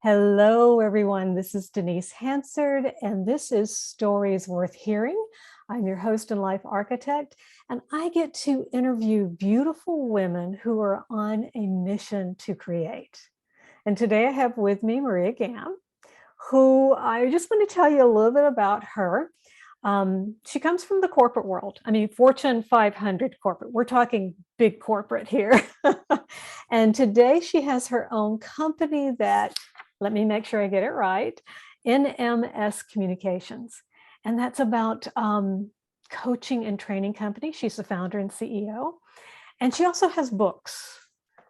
Hello, everyone. This is Denise Hansard, and this is Stories Worth Hearing. I'm your host and life architect, and I get to interview beautiful women who are on a mission to create. And today I have with me Maria Gamb, who I just want to tell you a little bit about her. She comes from the corporate world. I mean, Fortune 500 corporate. We're talking big corporate here. And today she has her own company that, let me make sure I get it right, NMS Communications. And that's about coaching and training company. She's the founder and CEO. And she also has books.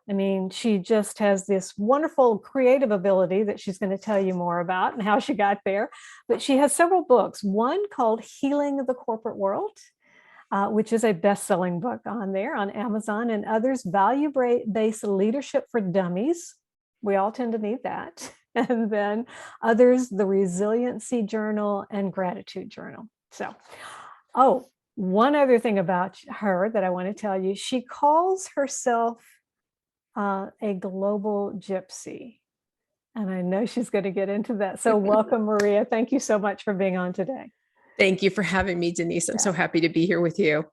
I mean, she just has this wonderful creative ability that she's going to tell you more about and how she got there. But she has several books, one called Healing the Corporate World, which is a best-selling book on there on Amazon, and others, Value-Based Leadership for Dummies. We all tend to need that. And then others, the Resiliency Journal and Gratitude Journal. So, one other thing about her that I want to tell you, she calls herself a global gypsy. And I know she's going to get into that. So welcome, Maria. Thank you so much for being on today. Thank you for having me, Denise. I'm so happy to be here with you.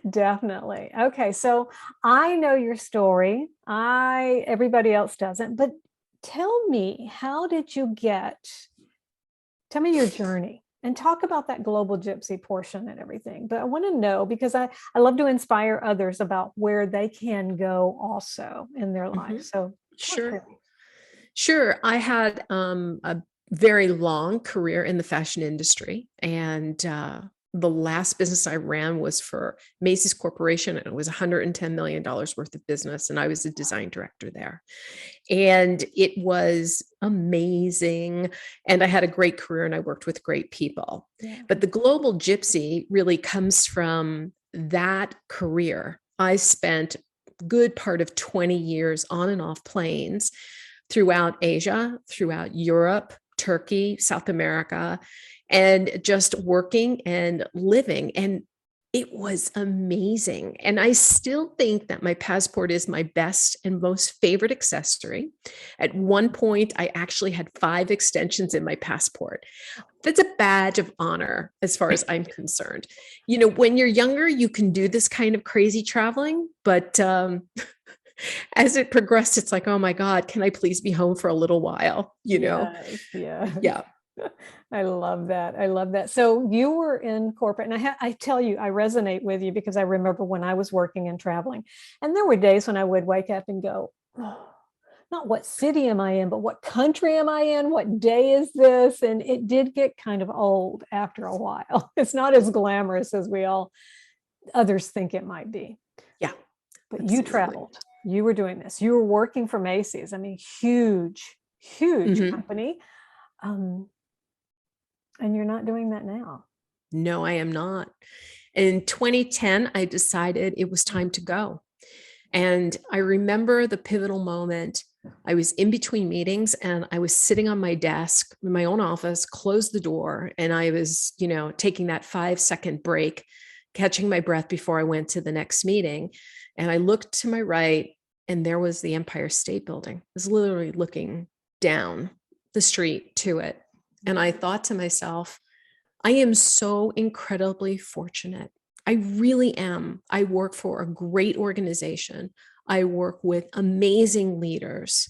Definitely. Okay, so I know your story. Everybody else doesn't, but tell me, tell me your journey and talk about that global gypsy portion and everything. But I want to know, because I love to inspire others about where they can go also in their life. So Sure. I had a very long career in the fashion industry, and the last business I ran was for Macy's Corporation, and it was $110 million worth of business, and I was a design director there. And it was amazing, and I had a great career, and I worked with great people. Yeah. But the Global Gypsy really comes from that career. I spent a good part of 20 years on and off planes throughout Asia, throughout Europe, Turkey, South America, and just working and living. And it was amazing. And I still think that my passport is my best and most favorite accessory. At one point, I actually had 5 extensions in my passport. That's a badge of honor as far as I'm concerned. You know, when you're younger, you can do this kind of crazy traveling, but as it progressed, it's like, oh my God, can I please be home for a little while? You know? Yeah. I love that. I love that. So you were in corporate, and I tell you, I resonate with you because I remember when I was working and traveling, and there were days when I would wake up and go, oh, not what city am I in, but what country am I in? What day is this? And it did get kind of old after a while. It's not as glamorous as others think it might be. Yeah. But absolutely. You traveled. You were doing this. You were working for Macy's. I mean, huge company. And you're not doing that now. No, I am not. In 2010, I decided it was time to go. And I remember the pivotal moment. I was in between meetings, and I was sitting on my desk in my own office, closed the door, and I was, taking that 5-second break, catching my breath before I went to the next meeting. And I looked to my right, and there was the Empire State Building. I was literally looking down the street to it. And I thought to myself, I am so incredibly fortunate. I really am. I work for a great organization. I work with amazing leaders.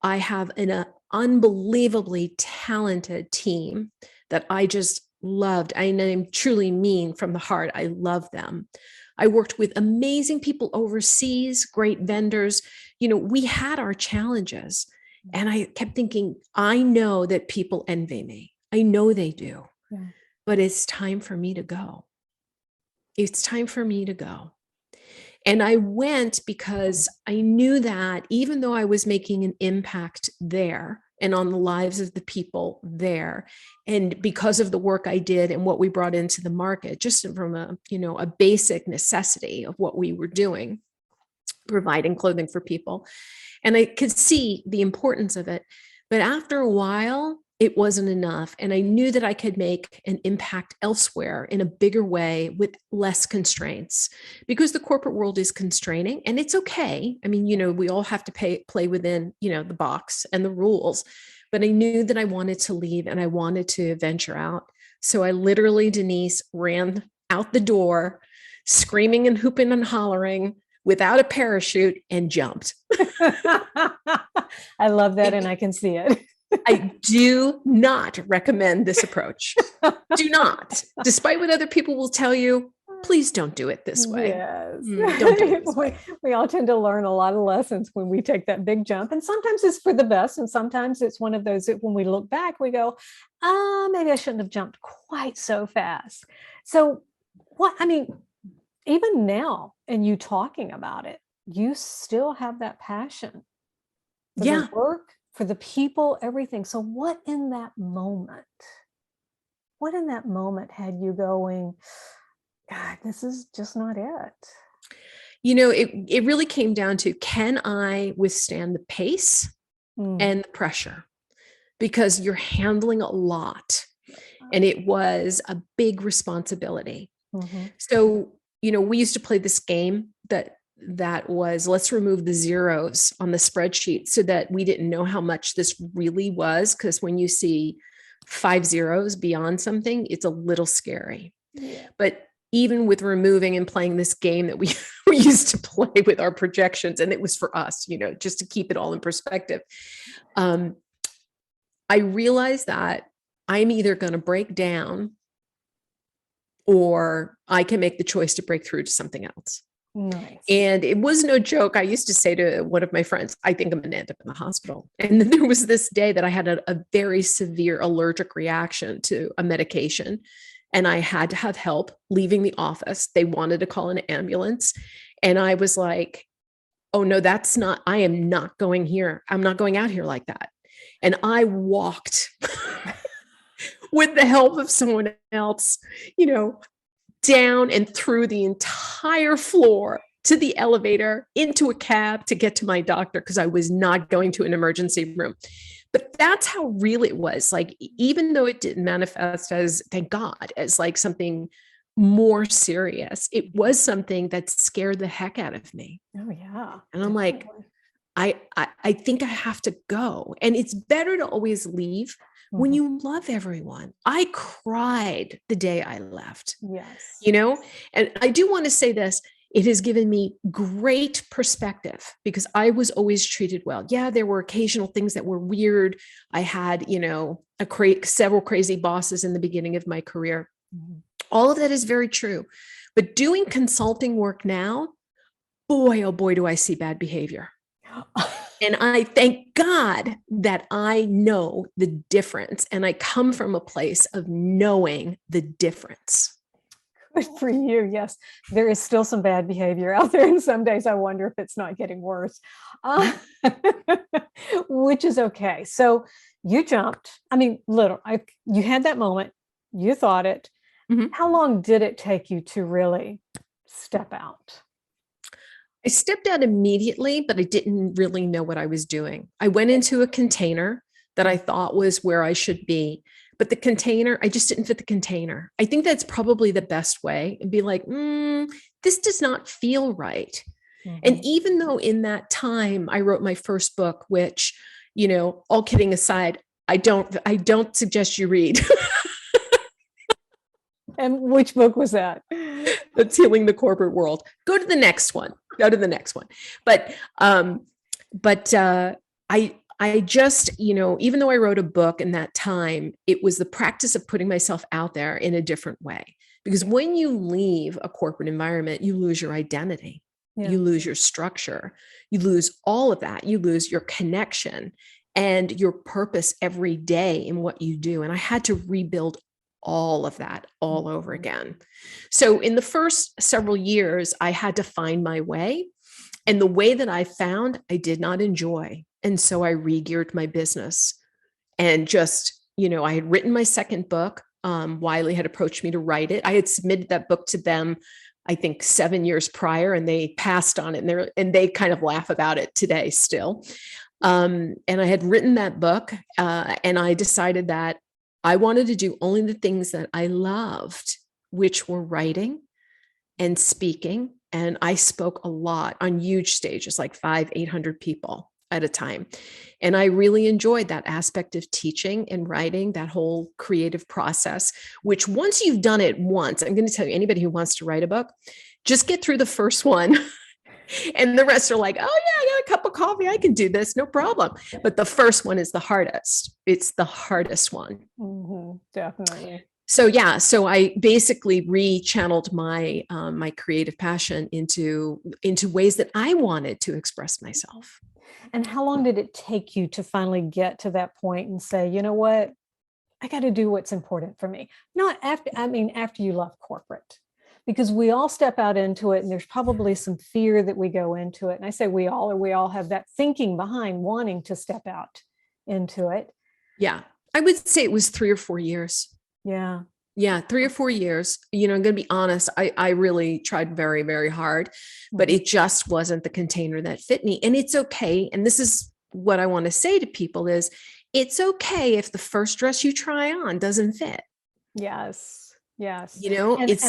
I have an unbelievably talented team that I just loved. I truly mean from the heart, I love them. I worked with amazing people overseas, great vendors. We had our challenges. And I kept thinking, I know that people envy me. I know they do, but it's time for me to go. It's time for me to go. And I went because I knew that even though I was making an impact there and on the lives of the people there, and because of the work I did and what we brought into the market, just from a basic necessity of what we were doing, providing clothing for people. And I could see the importance of it. But after a while, it wasn't enough. And I knew that I could make an impact elsewhere in a bigger way with less constraints, because the corporate world is constraining, and it's okay. I mean, we all have to play within, the box and the rules, but I knew that I wanted to leave and I wanted to venture out. So I literally, Denise, ran out the door, screaming and hooping and hollering without a parachute, and jumped. I love that. And I can see it. I do not recommend this approach. Do not. Despite what other people will tell you, please don't do it this way. Yes. Don't do it this way. We all tend to learn a lot of lessons when we take that big jump. And sometimes it's for the best. And sometimes it's one of those that when we look back, we go, maybe I shouldn't have jumped quite so fast. So even now, and you talking about it, you still have that passion for the work, for the people, everything. So what in that moment had you going, God, this is just not it? It really came down to, can I withstand the pace and the pressure? Because you're handling a lot, and it was a big responsibility. Mm-hmm. So, we used to play this game that was, let's remove the zeros on the spreadsheet so that we didn't know how much this really was. Because when you see 5 zeros beyond something, it's a little scary. Yeah. But even with removing and playing this game that we used to play with our projections, and it was for us, just to keep it all in perspective. I realized that I'm either going to break down, or I can make the choice to break through to something else. Nice. And it was no joke. I used to say to one of my friends, I think I'm going to end up in the hospital. And then there was this day that I had a very severe allergic reaction to a medication, and I had to have help leaving the office. They wanted to call an ambulance. And I was like, oh no, I am not going here. I'm not going out here like that. And I walked with the help of someone else, down and through the entire floor to the elevator, into a cab to get to my doctor, because I was not going to an emergency room. But that's how real it was. Like, even though it didn't manifest as, thank God, as like something more serious, it was something that scared the heck out of me. Oh yeah. And I'm like, I think I have to go. And it's better to always leave when you love everyone. I cried the day I left. Yes. And I do want to say this. It has given me great perspective, because I was always treated well. Yeah, there were occasional things that were weird. I had, several crazy bosses in the beginning of my career. Mm-hmm. All of that is very true. But doing consulting work now, boy, oh boy, do I see bad behavior. And I thank God that I know the difference, and I come from a place of knowing the difference. Good for you. Yes, there is still some bad behavior out there, and some days I wonder if it's not getting worse, which is okay. So you jumped. You had that moment. You thought it. Mm-hmm. How long did it take you to really step out? I stepped out immediately, but I didn't really know what I was doing. I went into a container that I thought was where I should be, but the container, I just didn't fit the container. I think that's probably the best way, and be like, this does not feel right. Mm-hmm. And even though in that time I wrote my first book, which, all kidding aside, I don't suggest you read. And which book was that? That's Healing the Corporate World. Go to the next one. But I just, even though I wrote a book in that time, it was the practice of putting myself out there in a different way. Because when you leave a corporate environment, you lose your identity. Yeah. You lose your structure. You lose all of that. You lose your connection and your purpose every day in what you do. And I had to rebuild all of that all over again. So in the first several years, I had to find my way. And the way that I found, I did not enjoy. And so I re-geared my business, and just, I had written my second book. Wiley had approached me to write it. I had submitted that book to them, I think 7 years prior, and they passed on it, and they kind of laugh about it today still. And I had written that book, and I decided that I wanted to do only the things that I loved, which were writing and speaking. And I spoke a lot on huge stages, like 800 people at a time. And I really enjoyed that aspect of teaching and writing, that whole creative process, which once you've done it once, I'm going to tell you, anybody who wants to write a book, just get through the first one. And the rest are like, oh yeah, I got a cup of coffee, I can do this, no problem. But the first one is the hardest. It's the hardest one. Definitely. So yeah, so I basically rechanneled my my creative passion into ways that I wanted to express myself. And how long did it take you to finally get to that point and say, you know what, I got to do what's important for me? Not after, I mean, after you left corporate, because we all step out into it and there's probably some fear that we go into it. And I say we all, or we all have that thinking behind wanting to step out into it. Yeah, I would say it was 3 or 4 years. Yeah. Yeah, 3 or 4 years. You know, I'm going to be honest, I really tried very, very hard, but it just wasn't the container that fit me. And it's okay. And this is what I want to say to people is, it's okay if the first dress you try on doesn't fit. Yes. Yes. You know, it's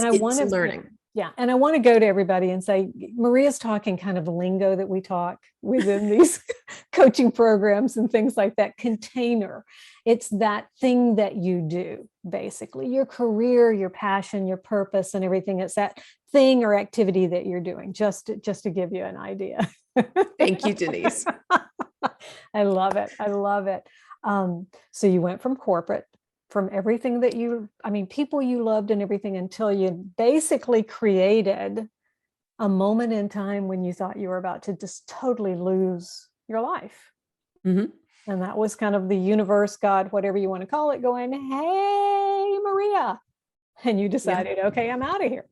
learning. Yeah. And I want to go to everybody and say, Maria's talking kind of lingo that we talk within these coaching programs and things like that. Container. It's that thing that you do, basically, your career, your passion, your purpose, and everything. It's that thing or activity that you're doing, just to give you an idea. Thank you, Denise. I love it. I love it. So you went from corporate, from everything that people you loved and everything, until you basically created a moment in time when you thought you were about to just totally lose your life. Mm-hmm. And that was kind of the universe, God, whatever you want to call it, going, hey, Maria. And you decided, okay, I'm out of here.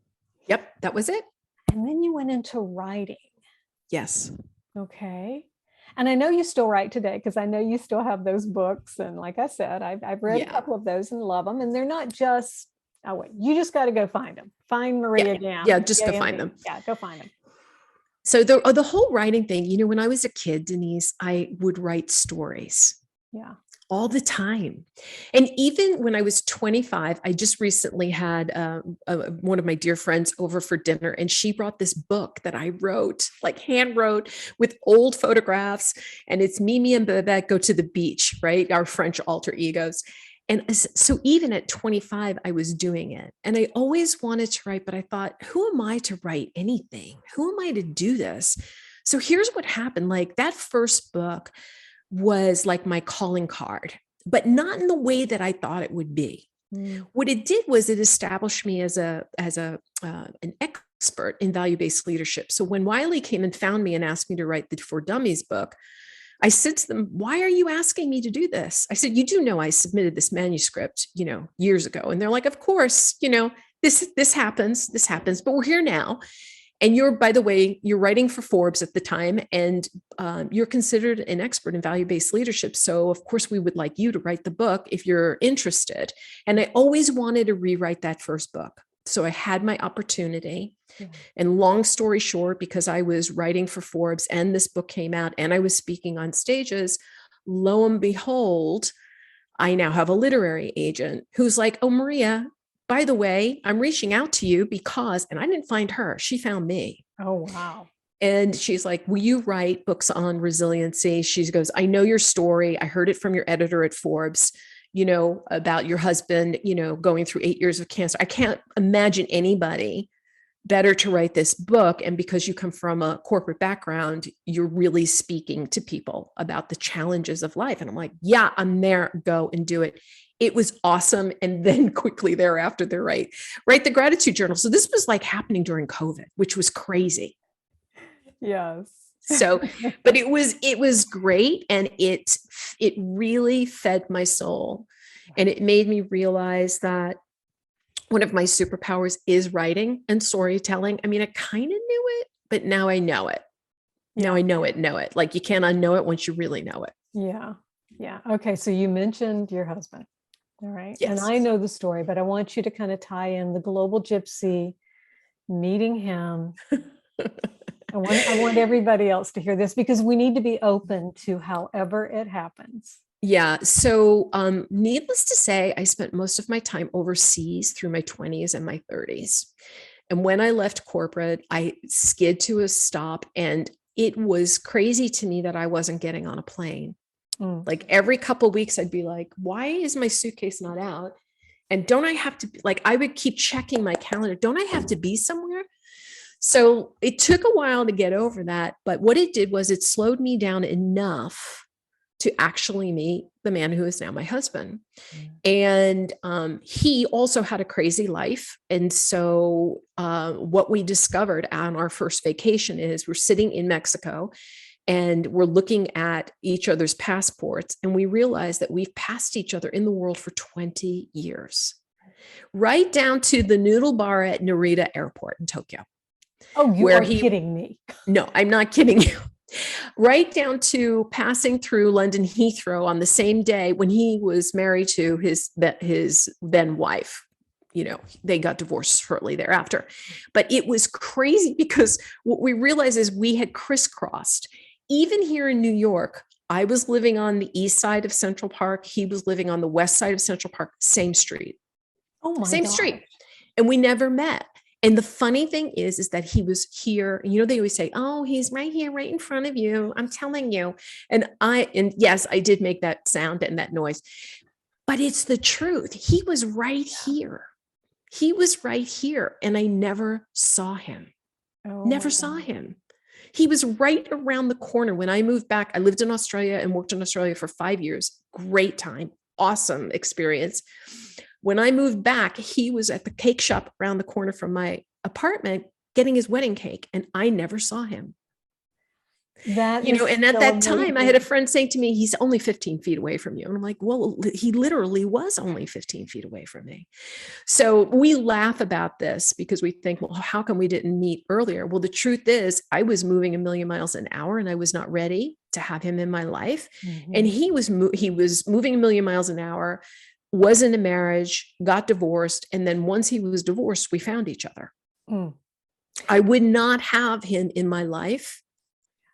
Yep, that was it. And then you went into writing. Yes. Okay. And I know you still write today, because I know you still have those books. And like I said, I've read a couple of those and love them. And they're not just, oh, wait, you just got to go find them. Find Maria Gamb. Yeah, just go find them. Yeah, go find them. So the whole writing thing, you know, when I was a kid, Denise, I would write stories. Yeah. All the time. And even when I was 25, I just recently had one of my dear friends over for dinner, and she brought this book that I wrote, like hand wrote, with old photographs. And it's Mimi and Babette go to the beach, right? Our French alter egos. And so even at 25, I was doing it. And I always wanted to write, but I thought, who am I to write anything? Who am I to do this? So here's what happened. Like, that first book was like my calling card, but not in the way that I thought it would be. What it did was it established me as an expert in value-based leadership. So when Wiley came and found me and asked me to write the For Dummies book, I said to them, why are you asking me to do this? I said, you do know I submitted this manuscript, you know, years ago. And they're like, of course, you know, this happens, but we're here now. And you're, by the way, you're writing for Forbes at the time, and you're considered an expert in value-based leadership. So of course we would like you to write the book if you're interested. And I always wanted to rewrite that first book. So I had my opportunity. Yeah. And long story short, because I was writing for Forbes and this book came out and I was speaking on stages, lo and behold, I now have a literary agent who's like, oh, Maria, by the way, I'm reaching out to you because, and I didn't find her, she found me. Oh, wow. And she's like, will you write books on resiliency? She goes, I know your story. I heard it from your editor at Forbes, you know, about your husband, you know, going through 8 years of cancer. I can't imagine anybody better to write this book. And because you come from a corporate background, you're really speaking to people about the challenges of life. And I'm like, yeah, I'm there, go and do it. It was awesome. And then quickly thereafter, they're write the gratitude journal. So this was like happening during COVID, which was crazy. Yes. So, but it was great. And it really fed my soul. And it made me realize that one of my superpowers is writing and storytelling. I mean, I kind of knew it, but now I know it. Yeah. Now I know it. Like, you can't unknow it once you really know it. Yeah. Yeah. Okay. So you mentioned your husband. All right. Yes. And I know the story, but I want you to kind of tie in the Global Gypsy, meeting him. I want everybody else to hear this because we need to be open to however it happens. Yeah. So, needless to say, I spent most of my time overseas through my 20s and my 30s. And when I left corporate, I skid to a stop, and it was crazy to me that I wasn't getting on a plane. Like every couple of weeks, I'd be like, why is my suitcase not out? And don't I have to, like, I would keep checking my calendar. Don't I have to be somewhere? So it took a while to get over that. But what it did was it slowed me down enough to actually meet the man who is now my husband. And he also had a crazy life. And so what we discovered on our first vacation is we're sitting in Mexico and we're looking at each other's passports, and we realize that we've passed each other in the world for 20 years, right down to the noodle bar at Narita Airport in Tokyo. Oh, you are kidding me. No, I'm not kidding you. Right down to passing through London Heathrow on the same day when he was married to his then wife. You know, they got divorced shortly thereafter. But it was crazy because what we realized is we had crisscrossed. Even here in New York, I was living on the east side of Central Park. He was living on the west side of Central Park, same street. Oh my Same gosh. street. And we never met. And the funny thing is that he was here. You know, they always say, oh, he's right here, right in front of you. I'm telling you. And yes, I did make that sound and that noise, but it's the truth. He was right here. He was right here. And I never saw him. Never saw him. He was right around the corner. When I moved back, I lived in Australia and worked in Australia for 5 years. Great time. Awesome experience. When I moved back, he was at the cake shop around the corner from my apartment getting his wedding cake, and I never saw him. That and at that time, I had a friend saying to me, he's only 15 feet away from you. And I'm like, well, he literally was only 15 feet away from me. So we laugh about this because we think, well, how come we didn't meet earlier? Well, the truth is I was moving a million miles an hour and I was not ready to have him in my life. And he was moving a million miles an hour, was in a marriage, got divorced. And then once he was divorced, we found each other. I would not have him in my life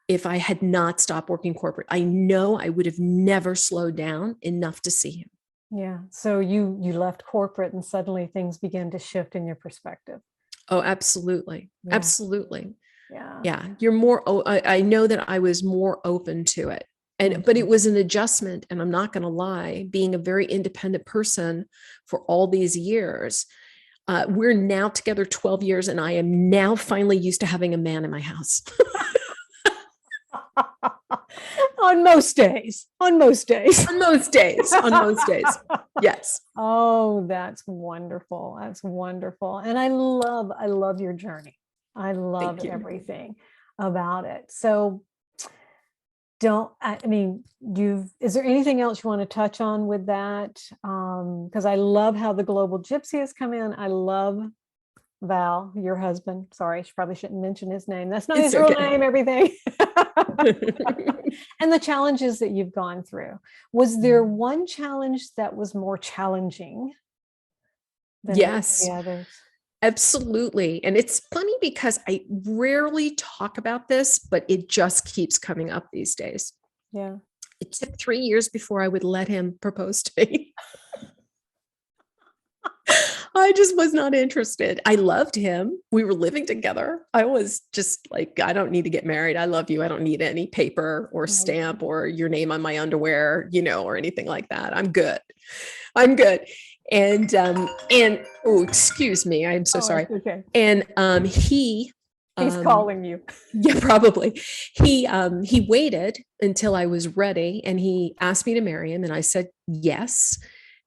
if I had not stopped working corporate. I know I would have never slowed down enough to see him. Yeah. So you left corporate and suddenly things began to shift in your perspective. Oh, absolutely. Yeah. Absolutely. Yeah. Yeah. You're more, I know that I was more open to it. But it was an adjustment. And I'm not going to lie, being a very independent person for all these years, we're now together 12 years and I am now finally used to having a man in my house. On most days. Yes. Oh, that's wonderful. That's wonderful. And I love your journey. I love everything about it. So is there anything else you want to touch on with that? Because I love how the Global Gypsy has come in. I love Val, your husband. Sorry, I probably shouldn't mention his name. That's not his real name, everything. And the challenges that you've gone through. Was there one challenge that was more challenging than the others? Absolutely. And it's funny because I rarely talk about this, but it just keeps coming up these days. Yeah. It took 3 years before I would let him propose to me. I just was not interested. I loved him. We were living together. I was just like, I don't need to get married. I love you. I don't need any paper or stamp or your name on my underwear, or anything like that. I'm good. And oh, excuse me. I'm so sorry. Okay. And he's calling you. Yeah, probably. He waited until I was ready and he asked me to marry him. And I said, yes.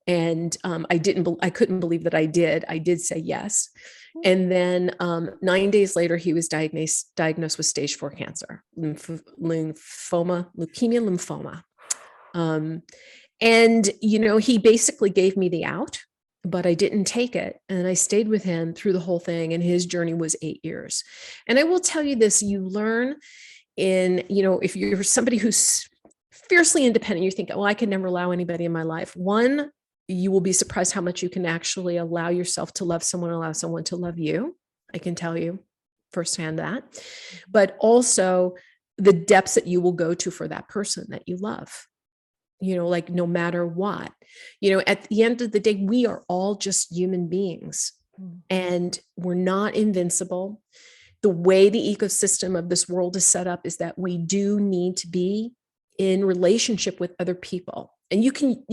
And I couldn't believe that I did. I did say yes. And then 9 days later, he was diagnosed with stage 4 cancer, leukemia lymphoma. And, he basically gave me the out, but I didn't take it. And I stayed with him through the whole thing. And his journey was 8 years. And I will tell you this, you learn if you're somebody who's fiercely independent, you think, oh, I could never allow anybody in my life. One, you will be surprised how much you can actually allow yourself to love someone, allow someone to love you. I can tell you. firsthand that, but also the depths that you will go to for that person that you love, like no matter what, at the end of the day, we are all just human beings and we're not invincible. The way the ecosystem of this world is set up is that we do need to be in relationship with other people. And you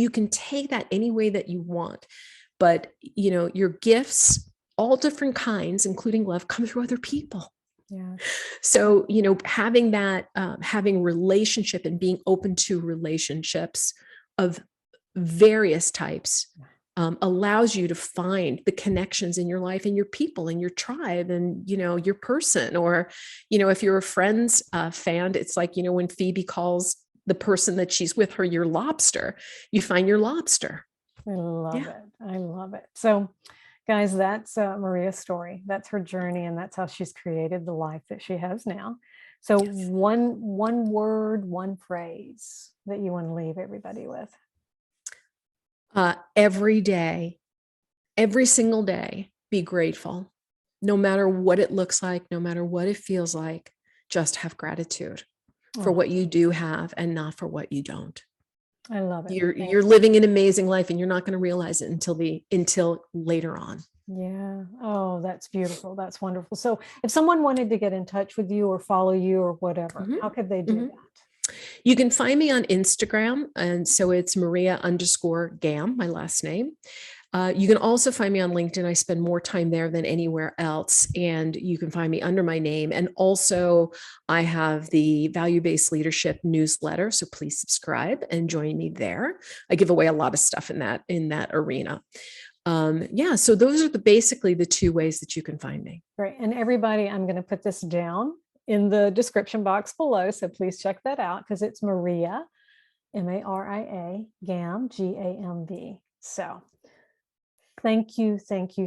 can take that any way that you want, but your gifts, all different kinds, including love, come through other people. Yeah. So, having that, having relationship and being open to relationships of various types allows you to find the connections in your life and your people and your tribe and, your person. Or, if you're a Friends fan, it's like, when Phoebe calls the person that she's with her, your lobster, you find your lobster. I love it. I love it. So guys, that's Maria's story. That's her journey. And that's how she's created the life that she has now. So Yes. one word, one phrase that you want to leave everybody with. Every day, every single day, be grateful. No matter what it looks like, no matter what it feels like, just have gratitude for what you do have and not for what you don't. I love it. You're living an amazing life and you're not going to realize it until later on. Yeah. Oh, that's beautiful. That's wonderful. So if someone wanted to get in touch with you or follow you or whatever, how could they do that? You can find me on Instagram. And so it's Maria_Gamb, my last name. You can also find me on LinkedIn. I spend more time there than anywhere else. And you can find me under my name. And also I have the Value-Based Leadership newsletter. So please subscribe and join me there. I give away a lot of stuff in that arena. So those are basically the two ways that you can find me. Great. And everybody, I'm going to put this down in the description box below. So please check that out because it's Maria, Maria, Gamb, Gamb. So thank you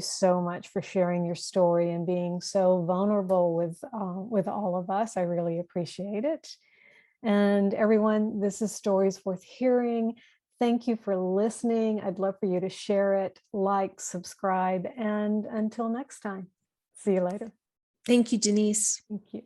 so much for sharing your story and being so vulnerable with all of us. I really appreciate it. And everyone, this is Stories Worth Hearing. Thank you for listening. I'd love for you to share it, like, subscribe, and until next time, see you later. Thank you, Denise. Thank you.